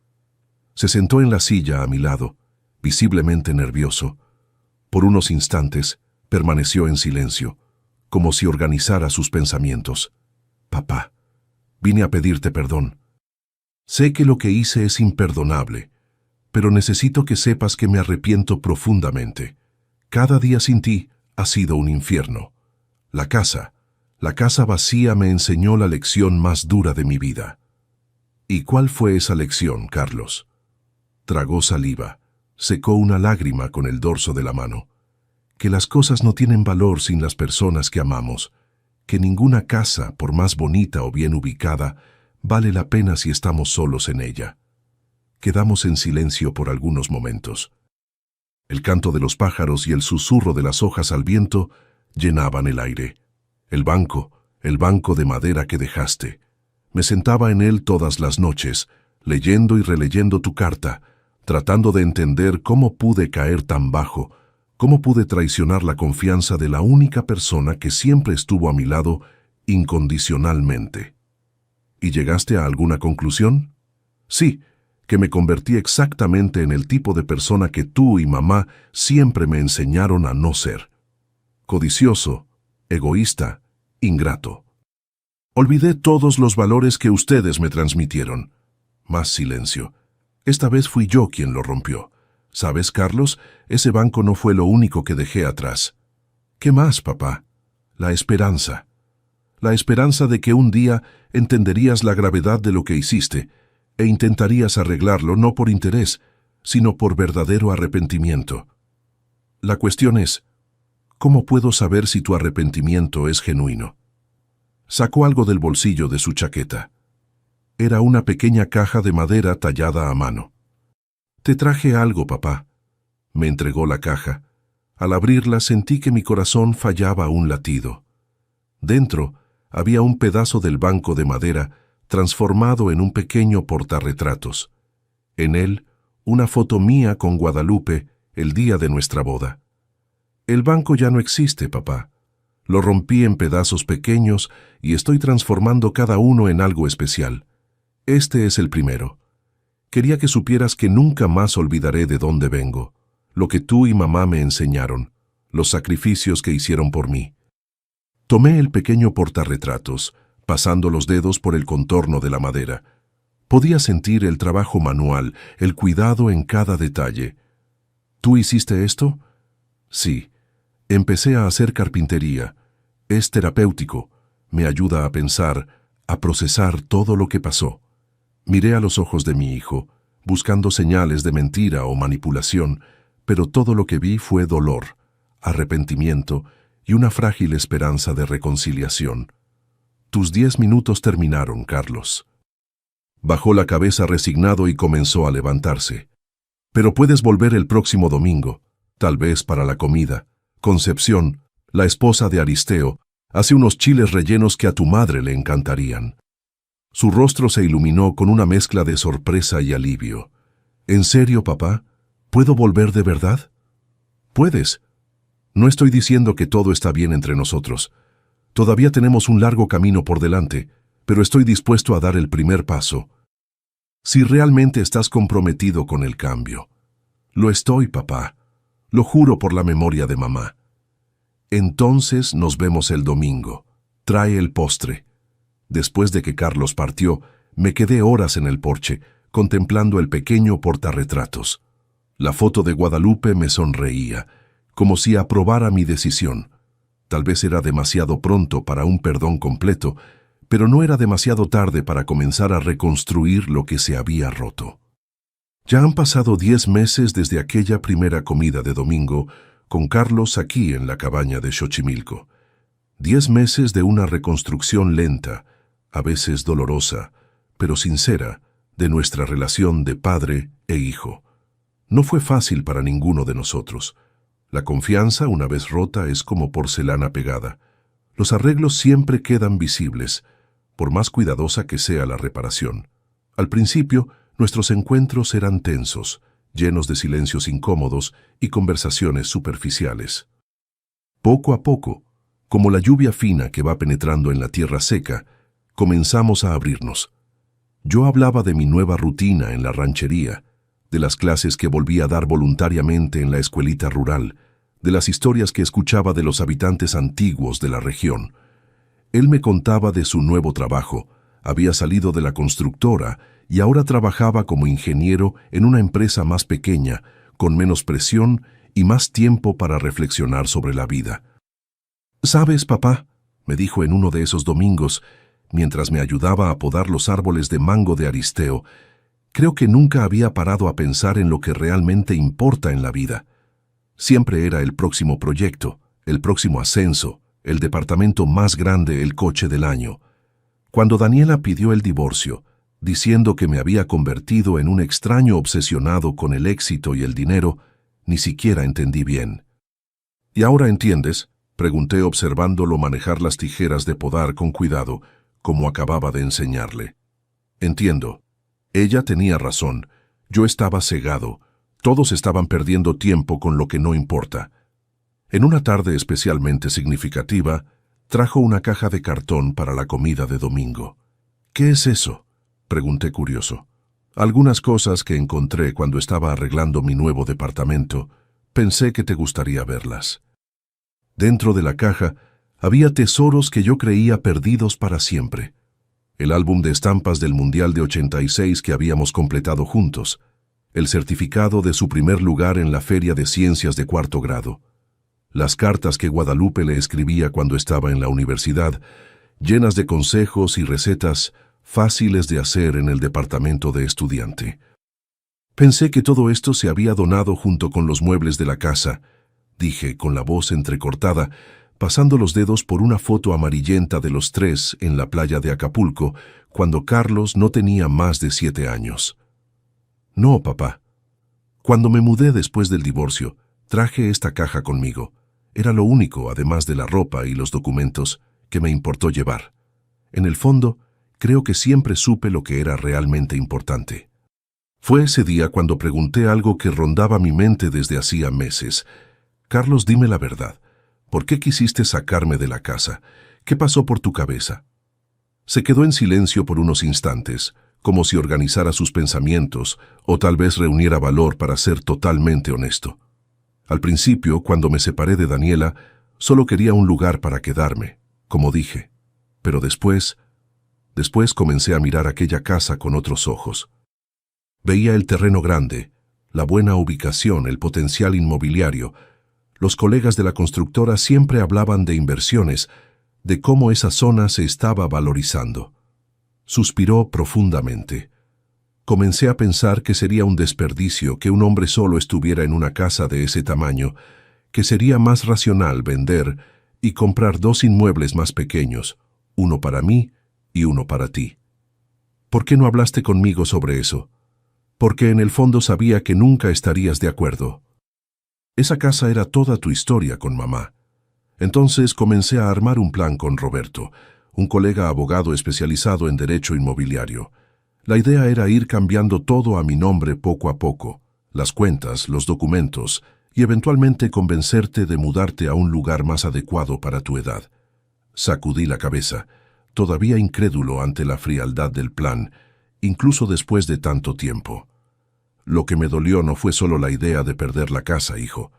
Speaker 1: Se sentó en la silla a mi lado, visiblemente nervioso. Por unos instantes permaneció en silencio, como si organizara sus pensamientos. «Papá, vine a pedirte perdón. Sé que lo que hice es imperdonable, pero necesito que sepas que me arrepiento profundamente. Cada día sin ti ha sido un infierno. La casa vacía me enseñó la lección más dura de mi vida. ¿Y cuál fue esa lección, Carlos? Tragó saliva, secó una lágrima con el dorso de la mano. Que las cosas no tienen valor sin las personas que amamos, que ninguna casa, por más bonita o bien ubicada, vale la pena si estamos solos en ella. Quedamos en silencio por algunos momentos. El canto de los pájaros y el susurro de las hojas al viento llenaban el aire. El banco de madera que dejaste. Me sentaba en él todas las noches, leyendo y releyendo tu carta, tratando de entender cómo pude caer tan bajo, cómo pude traicionar la confianza de la única persona que siempre estuvo a mi lado incondicionalmente. ¿Y llegaste a alguna conclusión? Sí, que me convertí exactamente en el tipo de persona que tú y mamá siempre me enseñaron a no ser. Codicioso, egoísta, ingrato. Olvidé todos los valores que ustedes me transmitieron. Más silencio. Esta vez fui yo quien lo rompió. ¿Sabes, Carlos? Ese banco no fue lo único que dejé atrás. ¿Qué más, papá? La esperanza. La esperanza de que un día entenderías la gravedad de lo que hiciste e intentarías arreglarlo no por interés, sino por verdadero arrepentimiento. La cuestión es, ¿cómo puedo saber si tu arrepentimiento es genuino? Sacó algo del bolsillo de su chaqueta. Era una pequeña caja de madera tallada a mano. Te traje algo, papá. Me entregó la caja. Al abrirla sentí que mi corazón fallaba un latido. Dentro había un pedazo del banco de madera transformado en un pequeño portarretratos. En él, una foto mía con Guadalupe el día de nuestra boda. El banco ya no existe, papá. Lo rompí en pedazos pequeños y estoy transformando cada uno en algo especial. Este es el primero. Quería que supieras que nunca más olvidaré de dónde vengo, lo que tú y mamá me enseñaron, los sacrificios que hicieron por mí. Tomé el pequeño portarretratos, pasando los dedos por el contorno de la madera. Podía sentir el trabajo manual, el cuidado en cada detalle. ¿Tú hiciste esto? Sí. Empecé a hacer carpintería. Es terapéutico. Me ayuda a pensar, a procesar todo lo que pasó. Miré a los ojos de mi hijo, buscando señales de mentira o manipulación, pero todo lo que vi fue dolor, arrepentimiento y una frágil esperanza de reconciliación. Tus 10 minutos terminaron, Carlos. Bajó la cabeza resignado y comenzó a levantarse. Pero puedes volver el próximo domingo, tal vez para la comida. Concepción, la esposa de Aristeo, hace unos chiles rellenos que a tu madre le encantarían. Su rostro se iluminó con una mezcla de sorpresa y alivio. ¿En serio, papá? ¿Puedo volver de verdad? Puedes. No estoy diciendo que todo está bien entre nosotros. Todavía tenemos un largo camino por delante, pero estoy dispuesto a dar el primer paso. Si realmente estás comprometido con el cambio. Lo estoy, papá. Lo juro por la memoria de mamá. Entonces nos vemos el domingo. Trae el postre. Después de que Carlos partió, me quedé horas en el porche, contemplando el pequeño portarretratos. La foto de Guadalupe me sonreía, como si aprobara mi decisión. Tal vez era demasiado pronto para un perdón completo, pero no era demasiado tarde para comenzar a reconstruir lo que se había roto. Ya han pasado 10 meses desde aquella primera comida de domingo con Carlos aquí en la cabaña de Xochimilco. 10 meses de una reconstrucción lenta, a veces dolorosa, pero sincera, de nuestra relación de padre e hijo. No fue fácil para ninguno de nosotros. La confianza, una vez rota, es como porcelana pegada. Los arreglos siempre quedan visibles, por más cuidadosa que sea la reparación. Al principio, nuestros encuentros eran tensos, llenos de silencios incómodos y conversaciones superficiales. Poco a poco, como la lluvia fina que va penetrando en la tierra seca, comenzamos a abrirnos. Yo hablaba de mi nueva rutina en la ranchería, de las clases que volví a dar voluntariamente en la escuelita rural, de las historias que escuchaba de los habitantes antiguos de la región. Él me contaba de su nuevo trabajo, Había salido de la constructora y ahora trabajaba como ingeniero en una empresa más pequeña, con menos presión y más tiempo para reflexionar sobre la vida. «¿Sabes, papá?», me dijo en uno de esos domingos, mientras me ayudaba a podar los árboles de mango de Aristeo. «Creo que nunca había parado a pensar en lo que realmente importa en la vida. Siempre era el próximo proyecto, el próximo ascenso, el departamento más grande, el coche del año. Cuando Daniela pidió el divorcio, diciendo que me había convertido en un extraño obsesionado con el éxito y el dinero, ni siquiera entendí bien». «¿Y ahora entiendes?», pregunté observándolo manejar las tijeras de podar con cuidado, como acababa de enseñarle. «Entiendo. Ella tenía razón. Yo estaba cegado. Todos estaban perdiendo tiempo con lo que no importa». En una tarde especialmente significativa, trajo una caja de cartón para la comida de domingo. «¿Qué es eso?», pregunté curioso. «Algunas cosas que encontré cuando estaba arreglando mi nuevo departamento. Pensé que te gustaría verlas». Dentro de la caja había tesoros que yo creía perdidos para siempre. El álbum de estampas del Mundial de 86 que habíamos completado juntos, el certificado de su primer lugar en la Feria de Ciencias de cuarto grado, las cartas que Guadalupe le escribía cuando estaba en la universidad, llenas de consejos y recetas fáciles de hacer en el departamento de estudiante. Pensé que todo esto se había donado junto con los muebles de la casa, dije con la voz entrecortada, pasando los dedos por una foto amarillenta de los tres en la playa de Acapulco, cuando Carlos no tenía más de 7 años. «No, papá. Cuando me mudé después del divorcio, traje esta caja conmigo. Era lo único, además de la ropa y los documentos, que me importó llevar. En el fondo, creo que siempre supe lo que era realmente importante». Fue ese día cuando pregunté algo que rondaba mi mente desde hacía meses. «Carlos, dime la verdad. ¿Por qué quisiste sacarme de la casa? ¿Qué pasó por tu cabeza?». Se quedó en silencio por unos instantes, como si organizara sus pensamientos o tal vez reuniera valor para ser totalmente honesto. Al principio, cuando me separé de Daniela, solo quería un lugar para quedarme, como dije. Pero después comencé a mirar aquella casa con otros ojos. Veía el terreno grande, la buena ubicación, el potencial inmobiliario. Los colegas de la constructora siempre hablaban de inversiones, de cómo esa zona se estaba valorizando. Suspiró profundamente. Comencé a pensar que sería un desperdicio que un hombre solo estuviera en una casa de ese tamaño, que sería más racional vender y comprar 2 inmuebles más pequeños, uno para mí y uno para ti. «¿Por qué no hablaste conmigo sobre eso?». «Porque en el fondo sabía que nunca estarías de acuerdo. Esa casa era toda tu historia con mamá». Entonces comencé a armar un plan con Roberto, un colega abogado especializado en derecho inmobiliario. La idea era ir cambiando todo a mi nombre poco a poco, las cuentas, los documentos, y eventualmente convencerte de mudarte a un lugar más adecuado para tu edad. Sacudí la cabeza, todavía incrédulo ante la frialdad del plan, incluso después de tanto tiempo. «Lo que me dolió no fue solo la idea de perder la casa, hijo.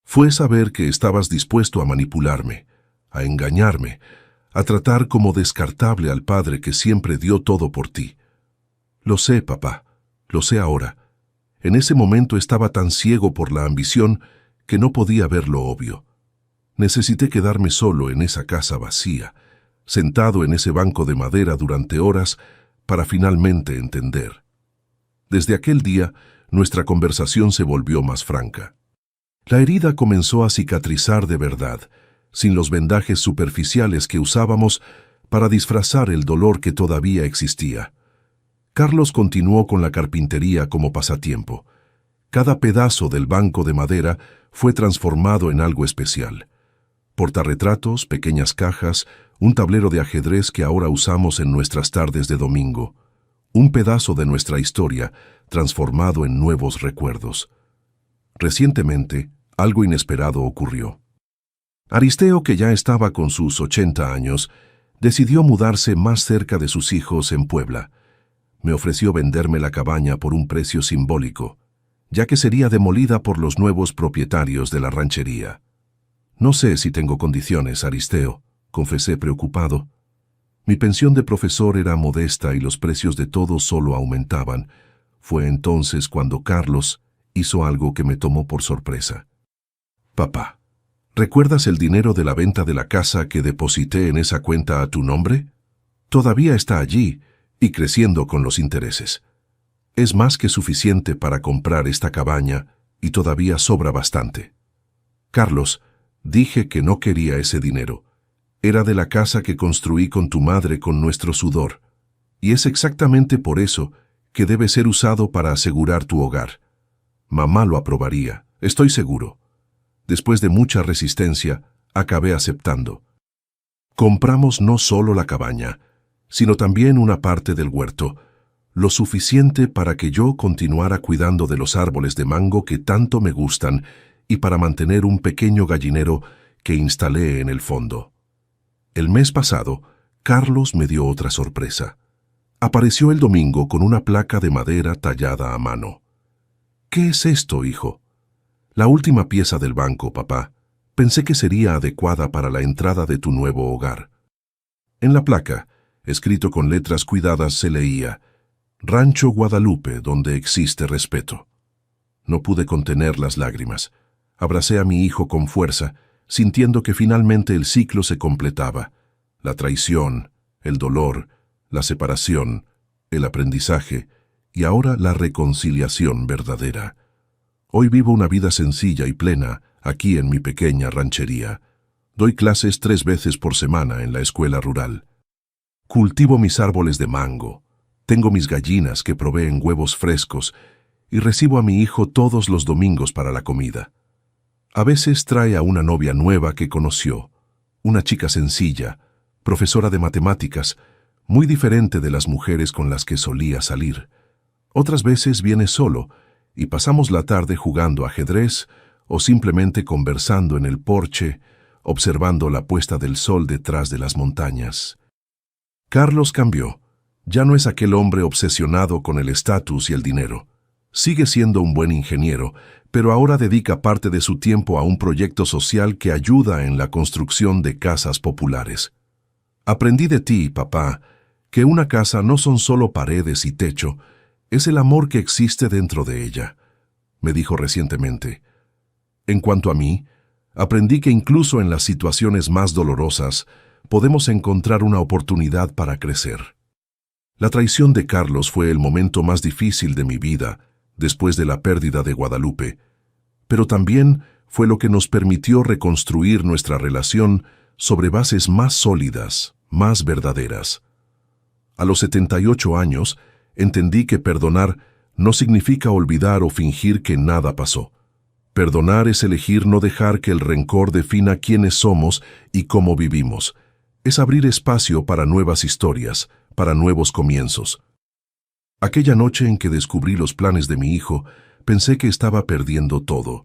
Speaker 1: Fue saber que estabas dispuesto a manipularme, a engañarme, a tratar como descartable al padre que siempre dio todo por ti. Lo sé, papá, lo sé ahora. En ese momento estaba tan ciego por la ambición que no podía ver lo obvio. Necesité quedarme solo en esa casa vacía, sentado en ese banco de madera durante horas para finalmente entender». Desde aquel día, nuestra conversación se volvió más franca. La herida comenzó a cicatrizar de verdad, sin los vendajes superficiales que usábamos para disfrazar el dolor que todavía existía. Carlos continuó con la carpintería como pasatiempo. Cada pedazo del banco de madera fue transformado en algo especial. Portarretratos, pequeñas cajas, un tablero de ajedrez que ahora usamos en nuestras tardes de domingo. Un pedazo de nuestra historia transformado en nuevos recuerdos. Recientemente, algo inesperado ocurrió. Aristeo, que ya estaba con sus 80 años, decidió mudarse más cerca de sus hijos en Puebla. Me ofreció venderme la cabaña por un precio simbólico, ya que sería demolida por los nuevos propietarios de la ranchería. «No sé si tengo condiciones, Aristeo», confesé preocupado. Mi pensión de profesor era modesta y los precios de todo solo aumentaban. Fue entonces cuando Carlos hizo algo que me tomó por sorpresa. Papá, ¿recuerdas el dinero de la venta de la casa que deposité en esa cuenta a tu nombre? Todavía está allí y creciendo con los intereses. Es más que suficiente para comprar esta cabaña y todavía sobra bastante. Carlos, dije que no quería ese dinero. Era de la casa que construí con tu madre con nuestro sudor. Y es exactamente por eso que debe ser usado para asegurar tu hogar. Mamá lo aprobaría, estoy seguro. Después de mucha resistencia, acabé aceptando. Compramos no solo la cabaña, sino también una parte del huerto, lo suficiente para que yo continuara cuidando de los árboles de mango que tanto me gustan y para mantener un pequeño gallinero que instalé en el fondo. El mes pasado, Carlos me dio otra sorpresa. Apareció el domingo con una placa de madera tallada a mano. ¿Qué es esto, hijo? La última pieza del banco, papá. Pensé que sería adecuada para la entrada de tu nuevo hogar. En la placa, escrito con letras cuidadas, se leía: Rancho Guadalupe, donde existe respeto. No pude contener las lágrimas. Abracé a mi hijo con fuerza, sintiendo que finalmente el ciclo se completaba. La traición, el dolor, la separación, el aprendizaje y ahora la reconciliación verdadera. Hoy vivo una vida sencilla y plena aquí en mi pequeña ranchería. Doy clases 3 veces por semana en la escuela rural. Cultivo mis árboles de mango. Tengo mis gallinas que proveen huevos frescos y recibo a mi hijo todos los domingos para la comida. A veces trae a una novia nueva que conoció, una chica sencilla, profesora de matemáticas, muy diferente de las mujeres con las que solía salir. Otras veces viene solo y pasamos la tarde jugando ajedrez o simplemente conversando en el porche, observando la puesta del sol detrás de las montañas. Carlos cambió. Ya no es aquel hombre obsesionado con el estatus y el dinero. Sigue siendo un buen ingeniero, pero ahora dedica parte de su tiempo a un proyecto social que ayuda en la construcción de casas populares. Aprendí de ti, papá, que una casa no son solo paredes y techo, es el amor que existe dentro de ella, me dijo recientemente. En cuanto a mí, aprendí que incluso en las situaciones más dolorosas, podemos encontrar una oportunidad para crecer. La traición de Carlos fue el momento más difícil de mi vida, después de la pérdida de Guadalupe, pero también fue lo que nos permitió reconstruir nuestra relación sobre bases más sólidas, más verdaderas. A los 78 años, entendí que perdonar no significa olvidar o fingir que nada pasó. Perdonar es elegir no dejar que el rencor defina quiénes somos y cómo vivimos. Es abrir espacio para nuevas historias, para nuevos comienzos. Aquella noche en que descubrí los planes de mi hijo, pensé que estaba perdiendo todo.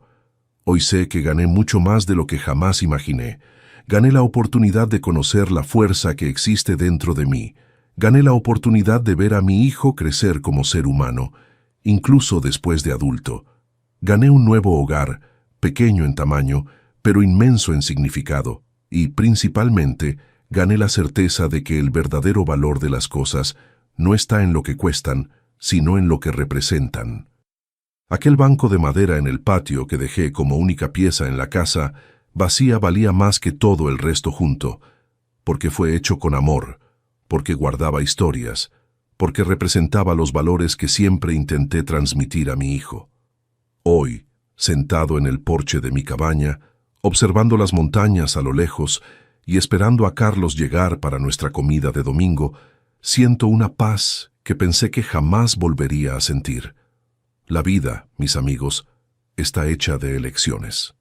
Speaker 1: Hoy sé que gané mucho más de lo que jamás imaginé. Gané la oportunidad de conocer la fuerza que existe dentro de mí. Gané la oportunidad de ver a mi hijo crecer como ser humano, incluso después de adulto. Gané un nuevo hogar, pequeño en tamaño, pero inmenso en significado, y principalmente gané la certeza de que el verdadero valor de las cosas no está en lo que cuestan, sino en lo que representan. Aquel banco de madera en el patio que dejé como única pieza en la casa, vacía, valía más que todo el resto junto, porque fue hecho con amor, porque guardaba historias, porque representaba los valores que siempre intenté transmitir a mi hijo. Hoy, sentado en el porche de mi cabaña, observando las montañas a lo lejos y esperando a Carlos llegar para nuestra comida de domingo, siento una paz que pensé que jamás volvería a sentir. La vida, mis amigos, está hecha de elecciones.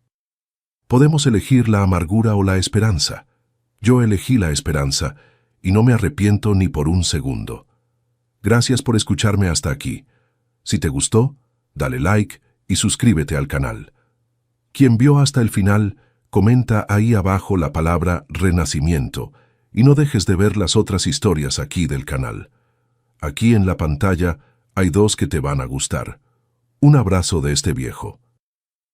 Speaker 1: Podemos elegir la amargura o la esperanza. Yo elegí la esperanza y no me arrepiento ni por un segundo. Gracias por escucharme hasta aquí. Si te gustó, dale like y suscríbete al canal. Quien vio hasta el final, comenta ahí abajo la palabra renacimiento y no dejes de ver las otras historias aquí del canal. Aquí en la pantalla hay 2 que te van a gustar. Un abrazo de este viejo.